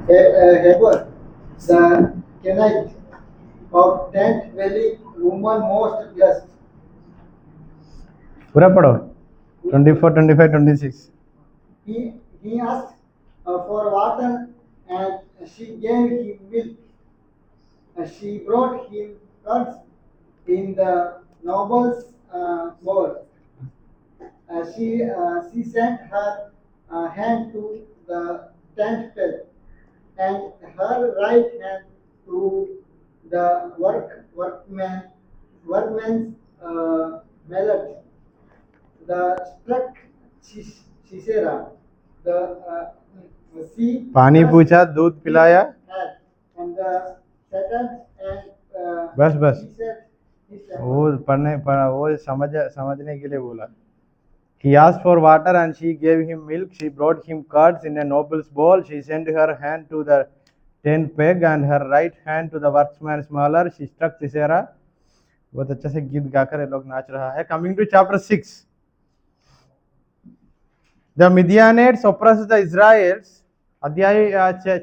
Heber, the Kenite of Tent Valley, woman most blessed. पूरा पढ़ो 24, 25, 26. He asked for water, and she gave him milk. She brought him curds in the noble's bowl. She sent her hand to the tent peg, and her right hand to the workman's mallet. The struck Sisera, the sea पानी पूछा, दूध पिलाया. had, and the Satan and बस बस he said, वो वो समझने के लिए बोला. He asked for water and she gave him milk. She brought him curds in a noble's bowl. She sent her hand to the tent peg and her right hand to the workman's smaller. She struck Sisera. बहुत अच्छे से गीत गाकर ये लोग नाच रहा है. Coming to chapter 6. The Midianites oppressed the Israelites. अध्याय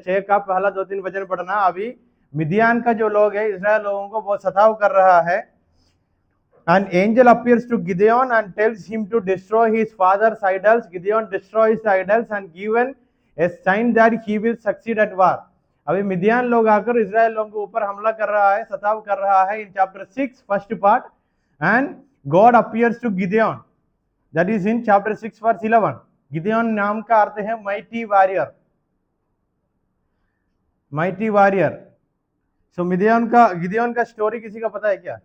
6 का पहला 2-3 वचन पढ़ना. अभी मिदियान का जो लोग है इस्राएल लोगों को बहुत सताव कर रहा है. An angel appears to Gideon and tells him to destroy his father's idols. Gideon destroys the idols and given a sign that he will succeed at war. अभी मिदियान लोग आकर इस्राएल लोगों के ऊपर हमला कर रहा है, सताव कर रहा है. In chapter 6 first part, and God appears to Gideon. That is in chapter 6 verse 11. Gideon नाम का अर्थ है mighty warrior. Mighty warrior. So Gideon का स्टोरी किसी का पता है क्या?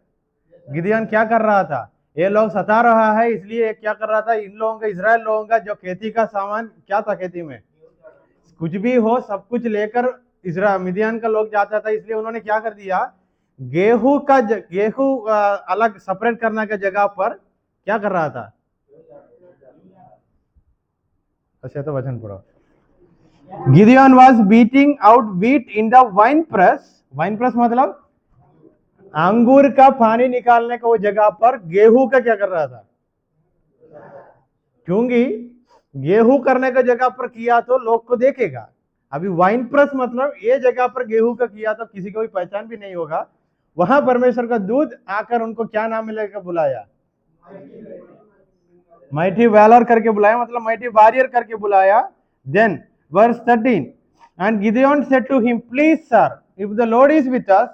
गिदियोन क्या कर रहा था? ये लोग सता रहा है, इसलिए क्या कर रहा था? इन लोगों का, इजराइल लोगों का जो खेती का सामान क्या था, खेती में कुछ भी हो सब कुछ लेकर मिदियान का लोग जाता था. इसलिए उन्होंने क्या कर दिया, गेहूं अलग सेपरेट करने का जगह पर क्या कर रहा था? अच्छा तो वचन पढ़ो. Gideon was beating out wheat in the wine press. Wine press मतलब अंगूर का पानी निकालने का वो जगह पर गेहूं का क्या कर रहा था? क्योंकि गेहूं करने का जगह पर किया तो लोग को देखेगा. अभी वाइन प्रेस मतलब ये जगह पर गेहूं का किया तो किसी को भी पहचान भी नहीं होगा. वहां परमेश्वर का दूत आकर उनको क्या नाम मिलेगा बुलाया? माइटी वैलर करके बुलाया, मतलब माइटी वॉरियर करके बुलाया. Then verse 13, and Gideon said to him, please sir, if the Lord is with us.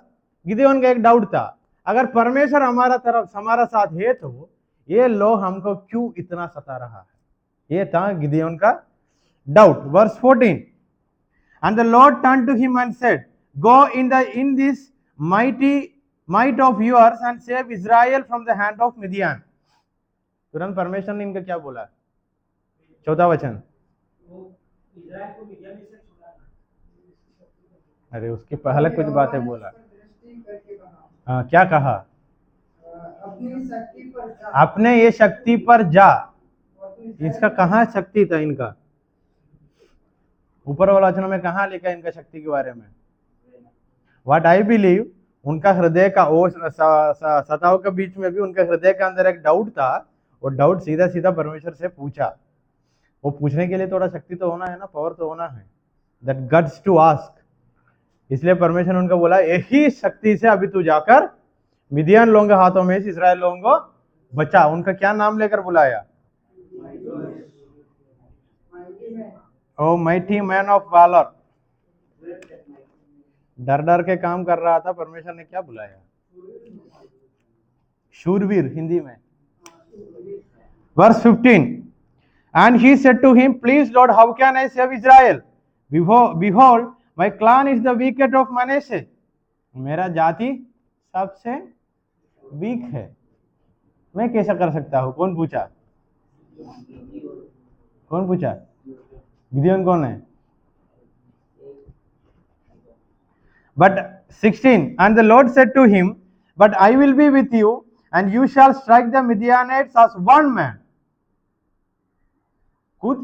Gideon का एक डाउट था, अगर परमेश्वर हमारा साथ है तो ये लोग हमको क्यों इतना सता रहा है? ये था गिदियोन का doubt. Verse 14, and the Lord turn to him and said, go in this might of yours and save Israel from the hand of Midian. तुरंत परमेश्वर ने इनका क्या बोला? 14 वचन. अरे उसके पहले कुछ बातें बोला. हाँ क्या कहा? अपने ये शक्ति पर जा. इसका कहाँ शक्ति था इनका? ऊपर वाला वचन में कहाँ लिखा इनका शक्ति के बारे में? व्हाट आई बिलीव, उनका हृदय का वो सताव के बीच में भी उनका हृदय के अंदर एक डाउट था. वो डाउट सीधा सीधा परमेश्वर से पूछा. वो पूछने के लिए थोड़ा शक्ति तो होना है ना, पावर तो होना है. That guts to ask. इसलिए परमेश्वर ने उनको बोला, यही शक्ति से अभी तू जाकर मिदियान लोगों के हाथों में इस्राएल लोगों को बचा. उनका क्या नाम लेकर बुलाया? ओ माइटी मैन ऑफ वैलर. डर डर के काम कर रहा था, परमेश्वर ने क्या बुलाया? शूरवीर हिंदी में. Verse 15, and he said to him, please Lord, how can I save Israel? Behold, my clan is the weakest of Manasseh. मेरा जाति सबसे वीक है, मैं कैसा कर सकता हूं? कौन पूछा? गिदियोन कौन है? But 16, and the Lord said to him, but I will be with you, and you shall strike the Midianites as one man. खुद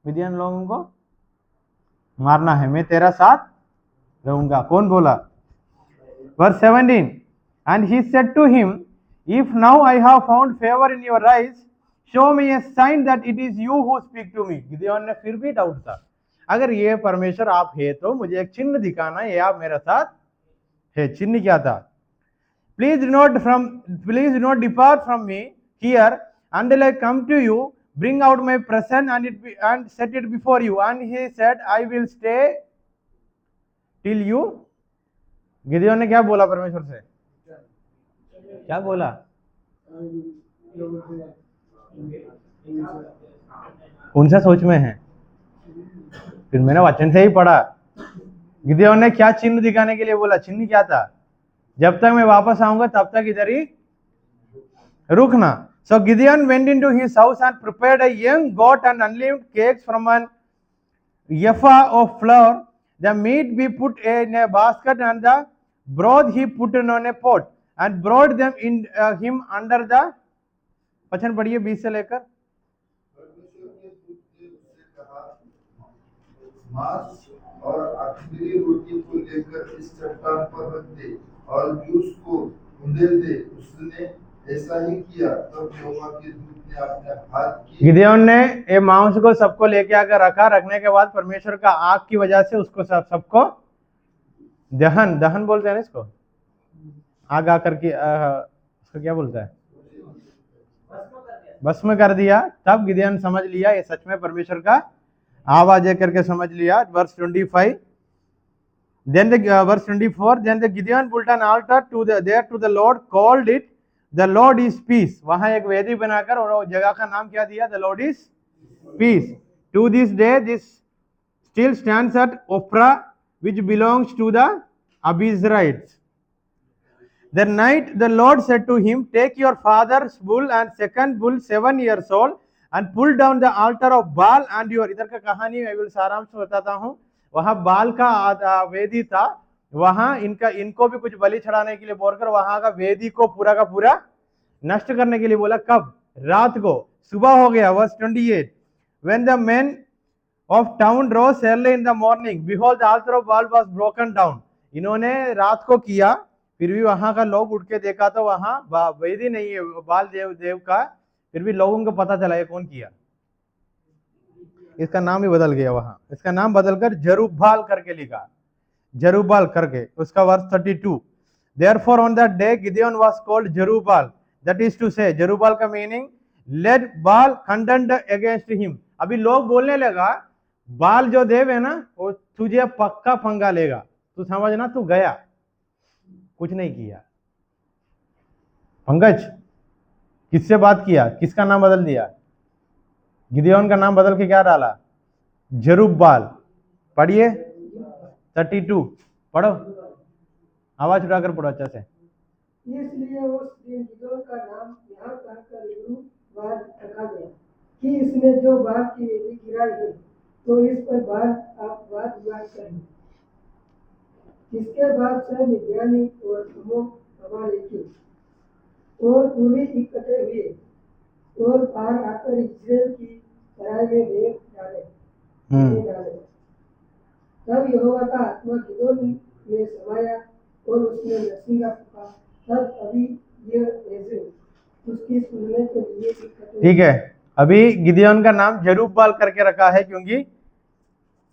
मिदियान लोगों को मारना है, मैं तेरा साथ रहूंगा. कौन बोला? Verse 17, and he said to him, if now I have found favor in your eyes, show me a sign that it is you who speak to me. Gideon ने फिर भी डाउट था, अगर ये परमेश्वर आप है तो मुझे एक चिन्ह दिखाना, ये आप मेरे साथ है। चिन्ह क्या था? Please do not depart from me here until I come to you. Bring out my present and set it before you. And he said, I will stay till you. Gideon ने क्या बोला परमेश्वर से? क्या बोला? कौन सा सोच में है? फिर मैंने वचन से ही पढ़ा। गिदियोन ने क्या चिन्ह दिखाने के लिए बोला? चिन्ह क्या था? जब तक मैं वापस आऊंगा तब तक इधर ही रुकना। So Gideon went into his house and prepared a young goat and unleavened cakes from an ephah of flour. The meat be put in a basket and the broth he put in on a pot and brought them in him under the। वचन पढ़िए 20 से लेकर। परमेश्वर ने दूत ने उससे कहा, मांस और अख़मीरी रोटी को लेकर इस चट्टान पर रख दे और जूस को उंडेल दे। उसने ऐसा ही किया। तब यहोवा के दूत ने अपने हाथ की गिदियोन ने ये मांस को सबको लेके आकर रखा। रखने के बाद परमेश्वर का आग की वजह से उसको सबको दहन बोलते हैं ना इसको, आग आकर के उसको क्या बोलता है? भस्म कर दिया। तब गिदियोन समझ लिया ये सच में परमेश्वर का आवाज है करके समझ लिया। Verse 25। Then verse 24, then the Gideon built an altar to the Lord, called it the Lord is peace. वहां एक वेदी बनाकर और जगह का नाम क्या दिया? The Lord is peace. To this day this still stands at Ophrah, which belongs to the Abiezrites. The night the Lord said to him, take your father's bull and second bull 7 years old and pull down the altar of Baal and your। इधर का कहानी मैं सारांश बताता हूँ। वहां बाल का वेदी था, वहां इनको भी कुछ बलि चढ़ाने के लिए बोलकर वहां का वेदी को पूरा का पूरा नष्ट करने के लिए बोला। कब? रात को। सुबह हो गया। Verse 28, when the men of town rose early in the morning, behold the altar of Baal was broken down। इन्होंने रात को किया, फिर भी वहां का लोग उठ के देखा तो वहां वेदी नहीं है बाल देव का। फिर भी लोगों को पता चला ये कौन किया। इसका नाम ही बदल गया। वहां इसका नाम बदलकर जरुब्बाल करके लिखा, जरुब्बाल करके। उसका verse 32, therefore on that day Gideon was called Jerubbaal, that is to say, जरुब्बाल का meaning let Baal contend against him। अभी लोग बोलने लगा बाल जो देव है ना वो तुझे पक्का पंगा लेगा, तू समझना तू गया। कुछ नहीं किया। पंकज किससे बात किया? किसका नाम बदल दिया? गिदियोन का नाम बदल के क्या डाला? जरुब्बाल। पढ़िए 32, पढ़ो, आवाज उठाकर पढ़ो अच्छा से। इसलिए उस दिन गिदोन का नाम यहाँ कहकर यरूब्बाल रखा गया कि इसने जो बाल की वेदी गिराई है तो इस पर बाल आप वाद विवाद करें। इसके बाद सब मिद्यानी और अमालेकी और पूर्वी इकट्ठे हुए और पार आकर इस्राएल की तराई में डेग डाले। तब यहोवा का आत्मा गिदोन में समाया और उसने नरसिंगा फूंका। तब अभी ये ऐसे उसकी सुनने के लिए इकट्ठे। ठीक है, अभी गिदियोन का नाम जरुब्बाल करके रखा है क्योंकि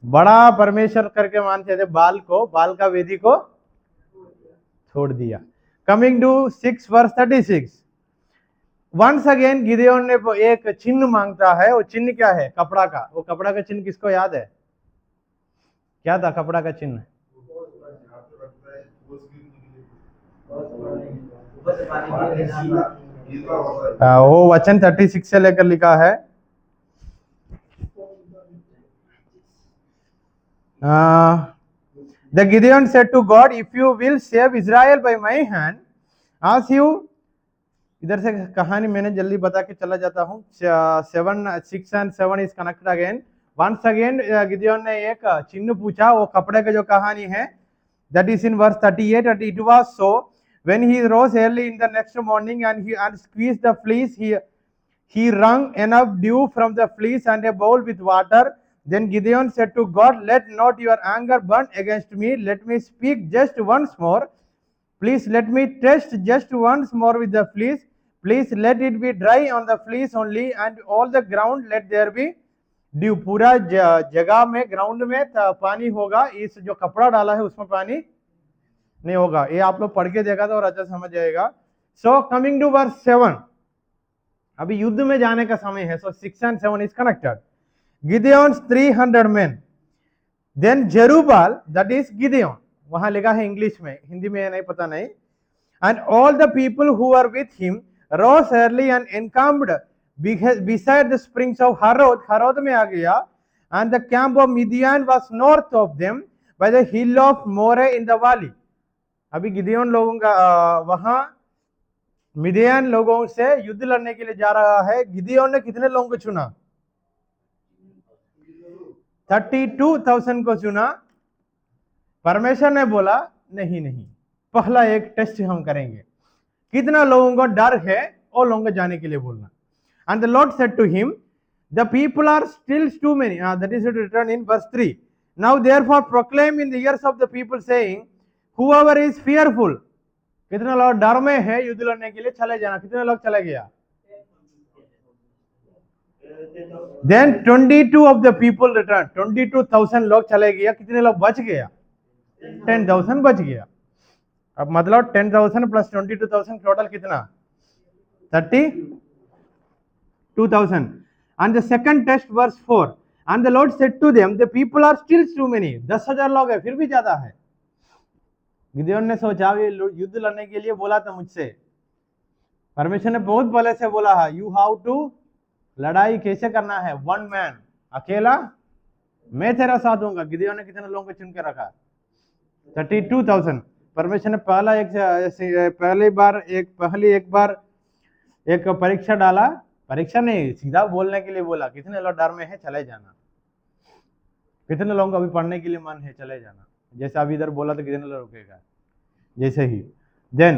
बड़ा परमेश्वर करके मानते थे बाल को, बाल का वेदी को छोड़ दिया। Coming to 6 verse 36, once again Gideon ने एक चिन्ह मांगता है। वो चिन्ह क्या है? कपड़ा का। वो कपड़ा का चिन्ह किसको याद है? क्या था कपड़ा का चिन्ह? वो वचन 36 से लेकर लिखा है। The Gideon said to God, if you will save Israel by my hand, as you। इधर से कहानी मैंने जल्दी बता के चला जाता हूँ। 6 and 7 is connected again। Once again Gideon ने एक चिन्ह पूछा। वो कपड़े का जो कहानी है that is in verse 38, and it was so when he rose early in the next morning and squeezed the fleece, he wrung enough dew from the fleece and a bowl with water. Then Gideon said to God, let not your anger burn against me. Let me speak just once more. Please let me test just once more with the fleece. Please let it be dry on the fleece only, and all the ground let there be due, पूरा जगह में ground में पानी होगा, इस जो कपड़ा डाला है उसमें पानी नहीं होगा। ये आप लोग पढ़ के देखा तो और अच्छा समझ जाएगा। सो कमिंग टू वर्स 7, अभी युद्ध में जाने का समय है। So 6 and 7 is connected. Gideon's 300 men, then Jerubbaal, that is Gideon, वहां लिखा है इंग्लिश में, हिंदी में नहीं पता नहीं। And all the people who are with him rose early and encamped beside the springs of Harod, Harod में आ गया, and the camp of Midian was north of them by the hill of Moreh in the valley। अभी गिदियोन लोगों का वहां मिडियान लोगों से युद्ध लड़ने के लिए जा रहा है। गिदियोन ने कितने लोगों को चुना? 32,000 को चुना। परमेश्वर ने बोला नहीं नहीं, पहला एक टेस्ट हम करेंगे, कितना लोगों को डर है और लोगों को जाने के लिए बोलना। And the Lord said to him, the people are still too many. That is written in verse 3. Now therefore proclaim in the ears of the people saying, whoever is fearful, कितने लोग डर में है युद्ध लड़ने के लिए चले जाना। कितने लोग चले गया? Then 22 of the people returned, 22,000 लोग चले गया। कितने लोग बच गया? 10,000 बच गया। अब मतलब 10,000 प्लस 22,000 टोटल कितना? 32,000। And the second test verse 4, and the Lord said to them, the people are still too many। 10,000 लोग है, फिर भी ज्यादा है। गिदियोन ने सोचा ये युद्ध लड़ने के लिए बोला था मुझसे, परमेश्वर ने बहुत पहले से बोला है, यू हाउ टू, लड़ाई कैसे करना है, वन मैन, अकेला मैं तेरा साथ दूंगा। गिदियोन ने कितने लोगों को चुन के रखा? 32,000। परमेश्वर ने पहली बार एक परीक्षा डाला, परीक्षा नहीं, सीधा बोलने के लिए बोला, कितने लोग डर में है चले जाना। कितने लोगों को अभी पढ़ने के लिए मन है चले जाना। जैसे अभी इधर बोला तो कितने लोग रुकेगा, जैसे ही। Then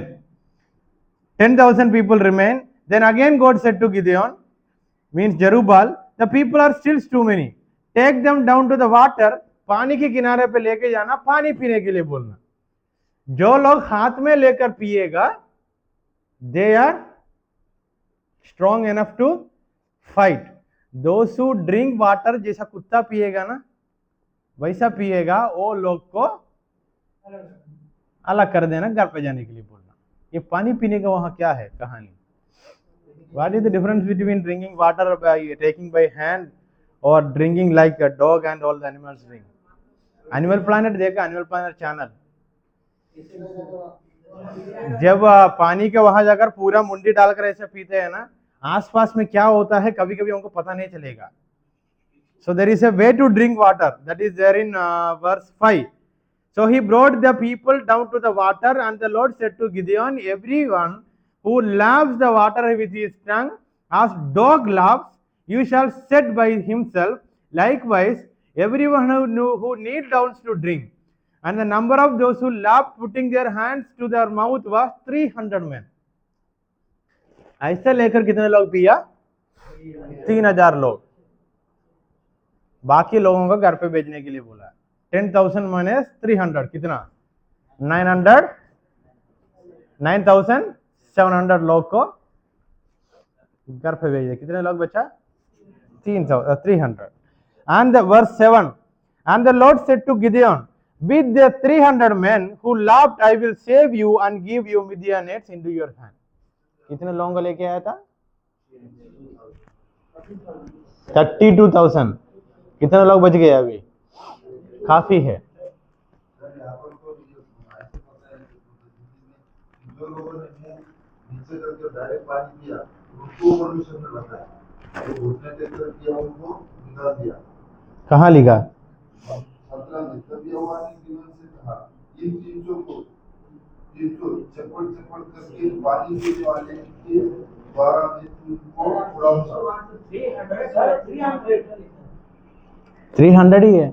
10,000 people remain। Then again God said to Gideon, means Jerubbaal, the people are still too many, take them down to the water। पानी के किनारे पे लेके जाना, पानी पीने के लिए बोलना। जो लोग हाथ में लेकर पिएगा, they are strong enough to fight। those who drink water, जैसा कुत्ता पिएगा ना वैसा पिएगा, वो लोग को अलग कर देना, घर पे जाने के लिए बोलना। ये पानी पीने का वहां क्या है कहानी? What is the difference between drinking water by taking by hand or drinking like a dog and all the animals drink? Animal Planet देखा, Animal Planet चैनल। जब पानी के वहां जाकर पूरा मुंडी डालकर ऐसे पीते हैं ना, आसपास में क्या होता है कभी कभी उनको पता नहीं चलेगा। So there is a way to drink water, that is there in verse 5। So he brought the people down to the water, and the Lord said to Gideon, everyone who laps the water with his tongue as dog laps, you shall set by himself, likewise everyone who kneels down to drink। And the number of those who lapped putting their hands to their mouth was 300 men। ऐसे लेकर कितने लोग पिया? 3,000 लोग। बाकी लोगों को घर पे भेजने के लिए बोला। 10,000 माइनस 300 कितना? 9,700 लोग को घर पे भेज दिया। कितने लोग बचा? 300। And the verse 7, and the Lord said to Gideon, with the 300 men who lapped I will save you and give you Midianites into your hand। कितने लोगों को लेके आया था? 32,000। कितने लोग बच गए? अभी काफी है। जो लोगों ने नीचे करके डायरेक्ट पानी किया उनको परमेश्वर ने बताया, जो घुटने टेककर किया उनको निकाल दिया। कहाँ लिखा? 17 में तब यहोवा ने गिदोन से कहा, इन 300 चप्पड़ करके पानी पीने वाले के द्वारा मैं तुमको उड़ाऊंगा। 300 ही है।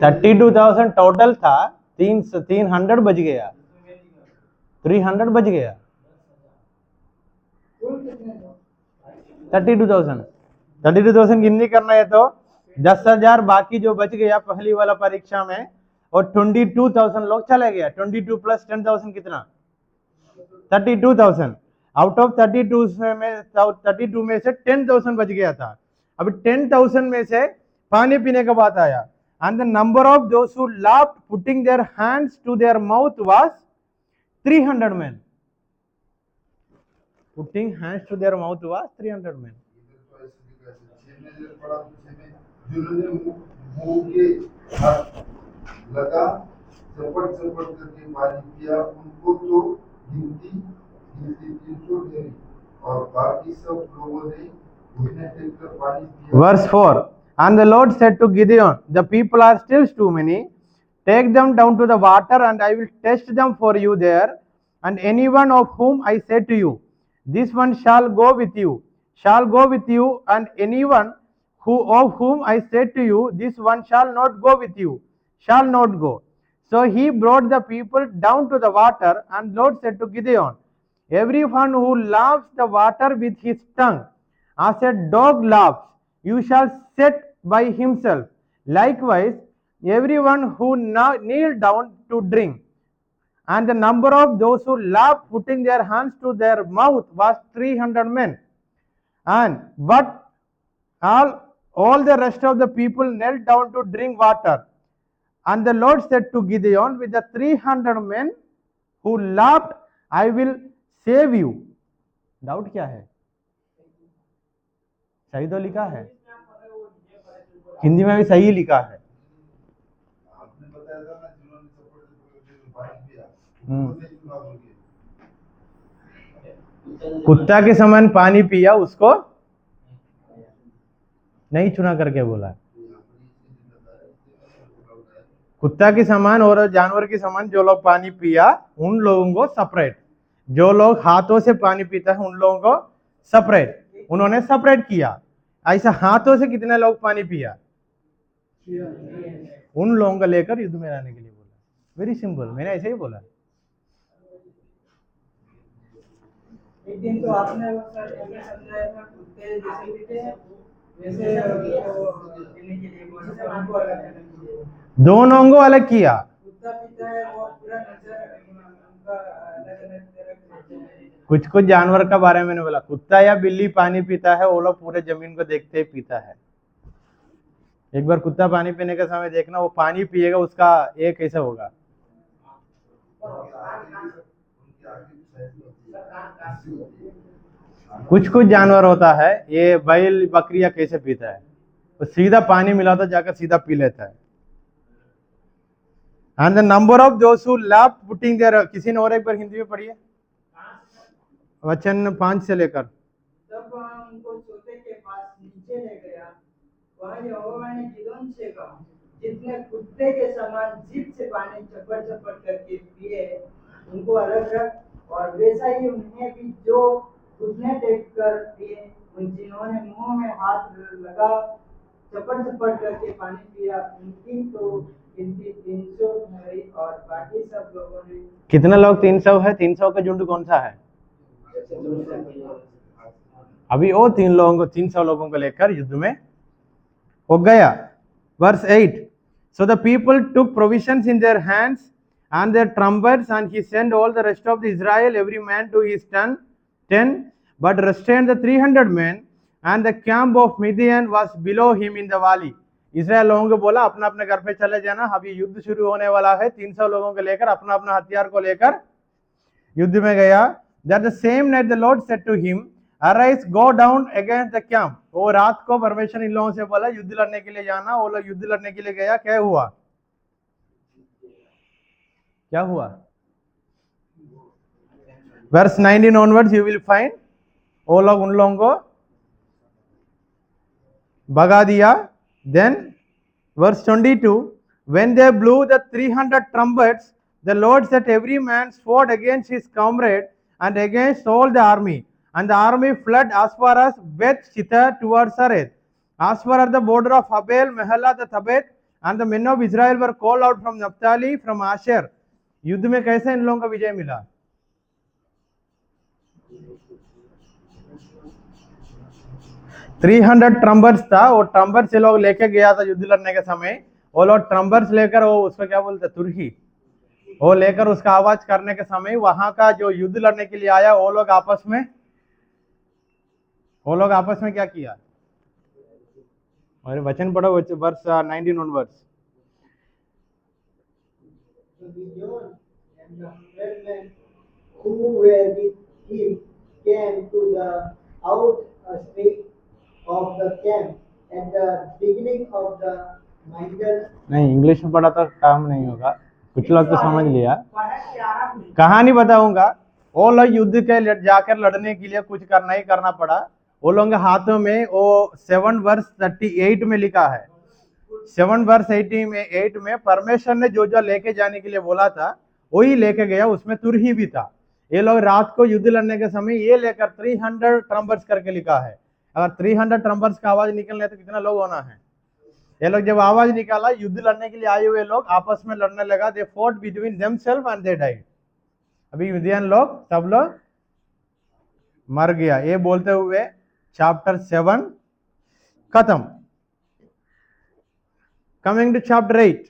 32,000 टोटल था, 300 बच गया, 300 बच गया। 32,000 गिननी करना है तो 10,000 बाकी जो बच गया पहली वाला परीक्षा में, और 22,000 लोग चले गया। 22 प्लस 10,000 कितना? 32,000। आउट ऑफ 32 में से 10,000 बच गया था। अभी 10,000 में से पानी पीने का बात आया. And the number of those who laughed putting their hands to their mouth was 300 men. Putting hands to their mouth was 300 men. इधर तो ऐसे लिखा है, छह में जब पढ़ा तो छह में जिन्होंने मुंह के हाथ लगा चपट चपट करके पानी पिया, उनको तो गिनती 300 ठहरी और बाकी सब लोगों ने घुटने टेक कर पानी पिया. Verse 4. And the Lord said to Gideon, the people are still too many. Take them down to the water, and I will test them for you there. And anyone of whom I say to you, this one shall go with you, and anyone of whom I say to you, this one shall not go with you, shall not go. So he brought the people down to the water, and Lord said to Gideon, everyone who laps the water with his tongue, as a dog laps, you shall set by himself. Likewise, everyone who kneel down to drink. And the number of those who lapped putting their hands to their mouth was 300 men. But all the rest of the people knelt down to drink water. And the Lord said to Gideon, with the 300 men who lapped, I will save you. Doubt क्या है? सही तो लिखा है, हिंदी में भी सही लिखा है. आपने बताया था ना, जिन्होंने चपट चपट करके पानी पिया, उनको नहीं चुना बोलिए. कुत्ता के समान पानी पिया उसको नहीं चुना करके बोला. कुत्ता के समान और जानवर के समान जो लोग पानी पिया उन लोगों को सेपरेट, जो लोग हाथों से पानी पीता है उन लोगों को सेपरेट, उन्होंने सेपरेट किया. ऐसा हाथों से कितने लोग पानी पिया, उन लोगों को लेकर युद्ध में रहने के लिए बोला. वेरी सिंपल, मैंने ऐसे ही बोला. एक दिन तो आपने समझाया था कुत्ते जैसे पीते हैं वैसे पीने के लिए बोला था, उनको अलग करने के लिए. दोनों को अलग किया. कुत्ता पीता है वो पूरा नजर उनका अलग अलग रखते हैं. कुछ जानवर का बारे में मैंने बोला, कुत्ता या बिल्ली पानी पीता है वो लोग पूरे जमीन को देखते ही पीता है. एक बार कुत्ता पानी पीने के समय देखना, वो पानी पिएगा उसका एक कैसा होगा. कुछ जानवर होता है, ये बैल बकरिया कैसे पीता है, वो सीधा पानी मिलाता जाकर सीधा पी लेता है. And the number of those who love putting their, किसी ने और एक बार हिंदी में पढ़िए वचन 5 से लेकर. जब वह उनको सोते के पास नीचे ले गया, वहाँ यहोवा ने गिदोन से कहा, जितने कुत्ते के समान जीभ से पानी चपड़ चपड़ करके पिए उनको अलग रख, और वैसा ही उन्हें भी जो घुटने टेक कर पिए, उन जिन्होंने मुंह में हाथ लगा चपड़ चपड़ करके पानी पिया, उनकी तो गिनती 300 ठहरी और बाकी सब लोगों ने. कितने लोग 300 है? 300 का झुंड कौन सा है? अभी वो 300 लोगों को लेकर युद्ध में हो गया. Verse 8. So the people took provisions in their hands and their trumpets, and he sent all the rest of the Israel, every man to his tent, but restrained the 300 men, and the camp of Midian was below him in the valley. Israel लोगों को बोला अपना अपने घर पे चले जाना, अभी युद्ध शुरू होने वाला है. 300 लोगों को लेकर अपना अपना हथियार को लेकर युद्ध में गया. That the same night the Lord said to him, Arise, go down against the camp. वो रात को परमेश्वर इन लोगों से बोला युद्ध लड़ने के लिए जाना. वो लोग युद्ध लड़ने के लिए गया. क्या हुआ? क्या हुआ? Verse 19 onwards you will find, वो लोग उन लोगों को भगा दिया. Then verse 22, when they blew the 300 trumpets, the Lord set every man sword against his comrade and against all the army. And the army fled as far as Beth Shittah towards Sareth, as far as the border of Abel Meholah the Thabeth. And the men of Israel were called out from Naphtali, from Asher. युद्ध में कैसे इन लोगों का विजय मिला? $300 ट्रम्बर्स था. वो ट्रम्बर से लोग लेके गया था युद्ध लड़ने के समय. वो लोग ट्रम्बर्स लेकर, वो उसको क्या बोलते हैं, तुरही, वो लेकर उसका आवाज करने के समय वहां का जो युद्ध लड़ने के लिए आया वो लोग आपस में क्या किया? और वचन पढ़ो verse 19 onwards. So Gideon and the men who were with him came to the outskirts of the camp at the beginning of the middle. नहीं, इंग्लिश में पढ़ा तो काम नहीं होगा, कुछ लोग तो समझ लिया। कहानी बताऊंगा। वो लोग युद्ध के जाकर लड़ने के लिए कुछ करना ही करना पड़ा। वो लोगों के हाथों में वो 7 वर्स 38 में लिखा है, 7 वर्स 8 में परमेश्वर ने जो जो लेके जाने के लिए बोला था वही लेके गया, उसमें तुरही भी था। ये लोग रात को युद्ध लड़ने के समय ये लेकर 300 ट्रम्बर्स करके लिखा है। अगर 300 ट्रम्बर्स का आवाज निकलने तो कितना लोग होना है। ये लोग जब आवाज निकाला, युद्ध लड़ने के लिए आए हुए लोग आपस में लड़ने लगा। They fought between themselves and they died. अभी मिडियन लोग सब लोग मर गया। ये बोलते हुए चैप्टर 7 खत्म। Coming to chapter 8,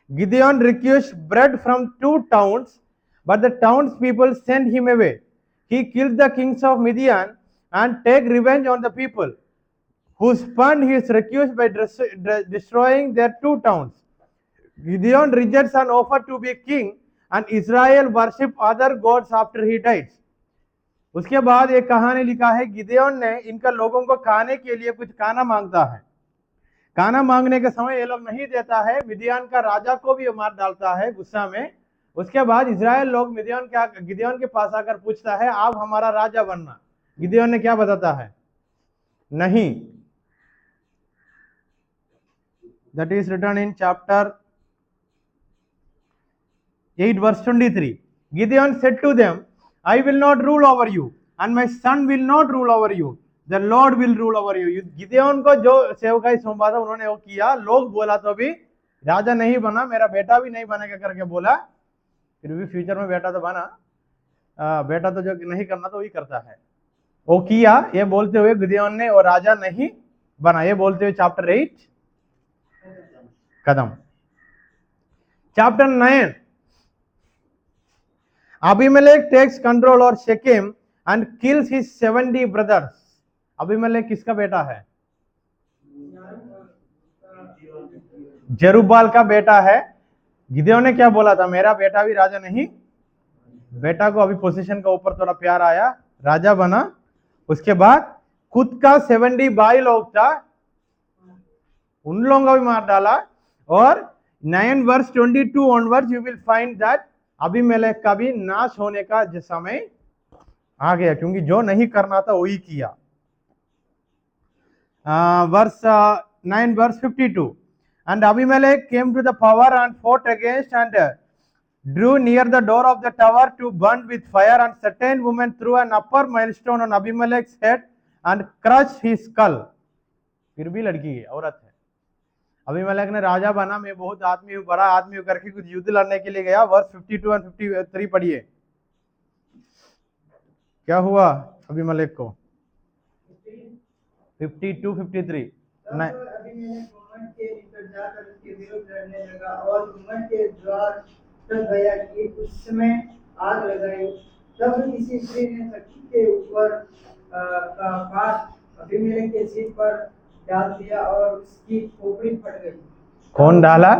Gideon requested bread from 2 towns, but the townspeople sent him away. He killed the kings of Midian and take revenge on the people who spurned his request by destroying their 2 towns. Gideon rejects an offer to be king, and Israel worship other gods after he dies. उसके बाद एक कहानी लिखा है, गिदेओन ने इनका लोगों को खाने के लिए कुछ खाना मांगता है। खाना मांगने के समय ये लोग नहीं देता है, मिदियान का राजा को भी मार डालता है गुस्सा में। उसके बाद इजराइल लोग गिदेओन के पास आकर पूछता है, आप हमारा राजा बनना। गिदेओन ने क्या बताता है? नहीं। That is written in chapter 8 verse 23. Gideon said to them, I will not rule over you, and my son will not rule over you. The Lord will rule over you. गिदेओन को जो सेवकाई सौंपा था उन्होंने वो किया। लोग बोला तो भी राजा नहीं बना, मेरा बेटा भी नहीं बनेगा करके बोला। फिर भी फ्यूचर में बेटा तो बना। बेटा तो जो नहीं करना तो वही करता है, वो किया। ये बोलते हुए गिदेओन ने वो राजा नहीं बना। ये बोलते हुए चैप्टर 8 खत्म। Chapter 9, Abimelech takes control of Shechem and kills his 70 brothers. Abimelech किसका बेटा है? जरुब्बाल का बेटा है। गिदेओन ने क्या बोला था? मेरा बेटा भी राजा नहीं। बेटा को अभी पोजीशन का ऊपर थोड़ा प्यार आया, राजा बना। उसके बाद खुद का 70 भाई लोग था, उन लोगों का भी मार डाला। और 9 verse 22 onwards you will find that Abimelech का भी नाश होने का समय आ गया, क्योंकि जो नहीं करना था वही किया। verse 9 verse 52, and Abimelech came to the power and fought against and drew near the door of the tower to burn with fire, and certain woman threw an upper millstone on Abimelech's head and crushed his skull. फिर भी लड़की है, औरत है। Abimelech ने राजा बना, मैं बहुत आदमी हूं, बड़ा आदमी हूं करके कुछ युद्ध लड़ने के लिए गया। वर्स 52 और 53 पढ़िए, क्या हुआ अबीमेलेक को? 52 53 अबीमेलेक के निकट जाकर उसके विरुद्ध लड़ने लगा और उम्मत के द्वार तक गया कि उस समय आग लगाई। तब किसी स्त्री ने तख्ती के ऊपर का पात अबीमेलेक के सिर पर डाल दिया और उसकी खोपड़ी फट गई। कौन डाला?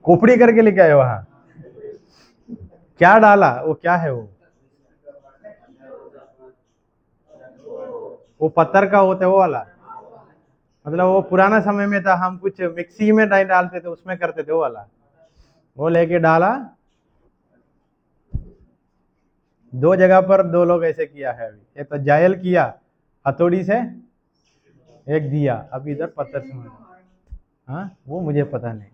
खोपड़ी करके लिखा है वहां। क्या डाला? वो क्या है? वो पत्थर का होता है वो वाला, मतलब वो पुराना समय में था, हम कुछ मिक्सी में नहीं डालते थे, उसमें करते थे वो वाला। वो लेके डाला। 2 जगह पर 2 लोग ऐसे किया है। अभी एक तो जायल किया हथौड़ी से, एक दिया अभी इधर पत्थर से मारा। हाँ, वो मुझे पता नहीं।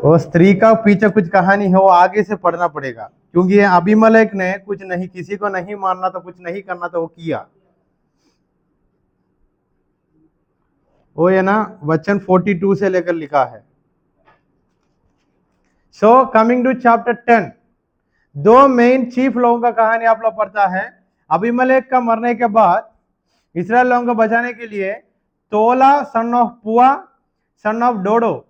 वो स्त्री का पीछे कुछ कहानी है, वो आगे से पढ़ना पड़ेगा, क्योंकि अबीमेलेक ने कुछ नहीं, किसी को नहीं मारना तो कुछ नहीं करना तो वो किया। वो है ना, वचन 42 से लेकर लिखा है। So coming to chapter 10, 2 main chief लोगों का कहानी आप लोग पढ़ता है। अबीमेलेक का मरने के बाद इस्राएल लोगों को बचाने के लिए तोला son of Puah son of Dodo,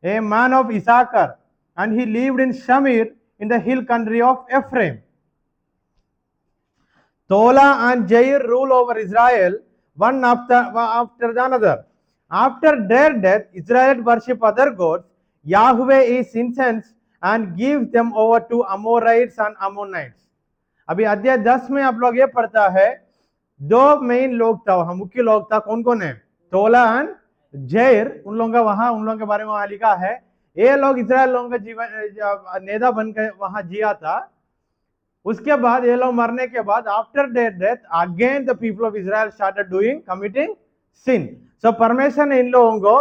a man of Issachar, and he lived in Shamir in the hill country of Ephraim. Tola and Jair rule over Israel, one after another. After their death, Israel worship other gods. Yahweh is incensed and gives them over to Amorites and Ammonites. अभी अध्याय 10 में आप लोग ये पढ़ता है, दो main लोग था, वहां मुख्य लोग था, कौन कौन है? तोला एंड जैर, उन लोगों का वहां, उन लोगों के बारे में वहां लिखा है। ये लोग इस्राएल लोगों का जीवन नेता बनकर वहां जिया था। उसके बाद ये लोग मरने के बाद after their death again the people of Israel started doing committing sin. So परमेश्वर ने इन लोगों को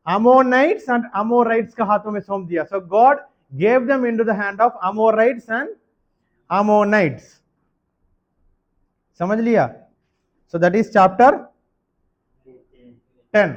अमोनाइट्स एंड अमोराइट्स के हाथों में सौंप दिया। So God gave them into the hand of Amorites and Ammonites. समझ लिया? So that is chapter 10।